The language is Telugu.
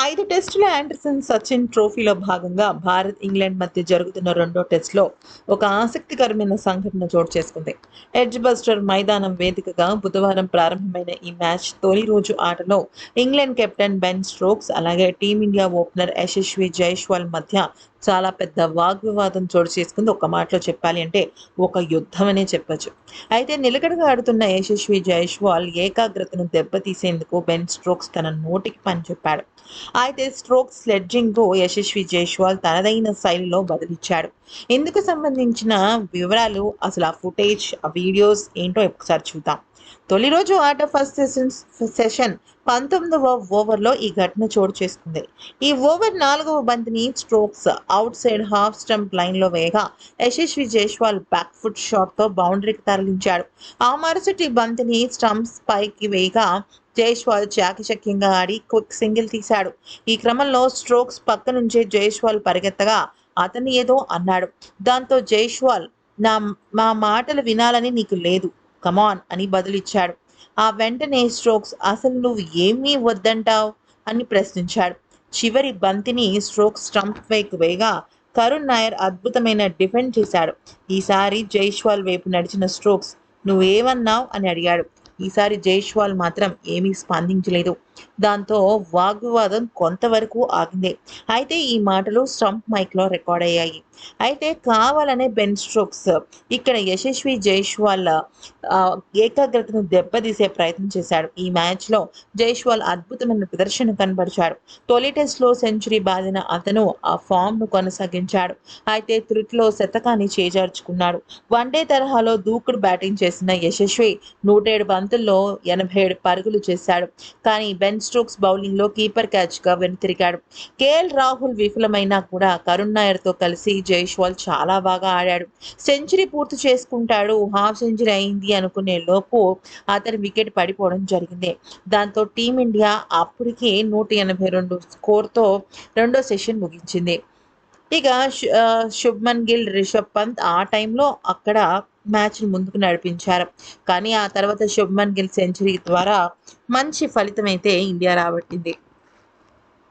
5 టెస్టుల ఆండర్సన్ సచిన్ ట్రోఫీలో భాగంగా భారత్ ఇంగ్లాండ్ మధ్య జరుగుతున్న రెండో టెస్టులో ఒక ఆసక్తికరమైన సంఘటన చోటు చేసుకుంది. ఎడ్జ్ బస్టర్ మైదానం వేదికగా బుధవారం ప్రారంభమైన ఈ మ్యాచ్ తొలి రోజు ఆటలో ఇంగ్లాండ్ కెప్టెన్ బెన్ స్టోక్స్ అలాగే టీమిండియా ఓపెనర్ యశస్వి జైస్వాల్ మధ్య చాలా పెద్ద వాగ్వివాదం చోటు చేసుకుంది. ఒక మాటలో చెప్పాలి అంటే ఒక యుద్ధం అనే చెప్పొచ్చు. అయితే నిలకడగా ఆడుతున్న యశస్వి జైస్వాల్ ఏకాగ్రతను దెబ్బతీసేందుకు బెన్ స్టోక్స్ తన నోటికి పని చెప్పాడు. అయితే స్ట్రోక్ స్లెడ్జింగ్తో యశస్వి జైస్వాల్ తనదైన శైలిలో బదిలిచ్చాడు. ఇందుకు సంబంధించిన వివరాలు, అసలు ఆ ఫుటేజ్, ఆ వీడియోస్ ఏంటో ఒకసారి చూద్దాం. తొలి రోజు ఆట ఫస్ట్ సెషన్ 19వ ఓవర్లో ఈ ఘటన చోటు చేసుకుంది. ఈ ఓవర్ 4వ బంతిని strokes out side half stump లైన్లో వేయగా యశస్వి జైస్వాల్ బ్యాక్ ఫుట్ షాట్తో బౌండరీకి తరలించాడు. ఆ మరుసటి బంతిని స్టంప్స్ పైకి వేయగా జైస్వాల్ చాకచక్యంగా ఆడి క్విక్ సింగిల్ తీశాడు. ఈ క్రమంలో స్ట్రోక్స్ పక్క నుంచే జైస్వాల్ పరిగెత్తగా అతను ఏదో అన్నాడు. దాంతో జైస్వాల్ మా మాటలు వినాలని నీకు లేదు, కమాన్ అని బదులిచ్చాడు. ఆ వెంటనే స్ట్రోక్స్ అసలు నువ్వు ఏమీ వద్దంటావు అని ప్రశ్నించాడు. చివరి బంతిని స్ట్రోక్స్ స్టంప్ వైపు వేయగా కరుణ్ నాయర్ అద్భుతమైన డిఫెండ్ చేశాడు. ఈసారి జైస్వాల్ వైపు నడిచిన స్ట్రోక్స్ నువ్వేమన్నావు అని అడిగాడు. ఈసారి జైస్వాల్ మాత్రం ఏమీ స్పందించలేదు. దాంతో వాగ్వివాదం కొంతవరకు ఆగింది. అయితే ఈ మాటలు స్టంప్ మైక్లో రికార్డ్ అయ్యాయి. అయితే కావాలనే బెన్ స్టోక్స్ ఇక్కడ యశస్వి జైస్వాల్ ఏకాగ్రతను దెబ్బతీసే ప్రయత్నం చేశాడు. ఈ మ్యాచ్లో జైస్వాల్ అద్భుతమైన ప్రదర్శన కనబరిచాడు. తొలి టెస్ట్లో సెంచరీ బాదిన అతను ఆ ఫామ్ను కొనసాగించాడు. అయితే త్రుటిలో శతకాన్ని చేజార్చుకున్నాడు. వన్డే తరహాలో దూకుడు బ్యాటింగ్ చేసిన యశస్వి 107 బంతుల్లో 87 పరుగులు చేశాడు. కానీ బెన్ స్టోక్స్ బౌలింగ్లో కీపర్ క్యాచ్గా వెనుతిరిగాడు. కేఎల్ రాహుల్ విఫలమైనా కూడా కరుణ్ నాయర్తో కలిసి జైస్వాల్ చాలా బాగా ఆడాడు. సెంచరీ పూర్తి చేసుకుంటాడు, హాఫ్ సెంచరీ అయింది అనుకునే లోపు అతని వికెట్ పడిపోవడం జరిగింది. దాంతో టీమిండియా అప్పటికే 182 స్కోర్తో రెండో సెషన్ ముగించింది. ఇక శుభ్మన్ గిల్, రిషబ్ పంత్ ఆ టైంలో అక్కడ మ్యాచ్ను ముందుకు నడిపించారు. కానీ ఆ తర్వాత శుభ్మన్ గిల్ సెంచరీ ద్వారా మంచి ఫలితం అయితే ఇండియా రాబట్టింది.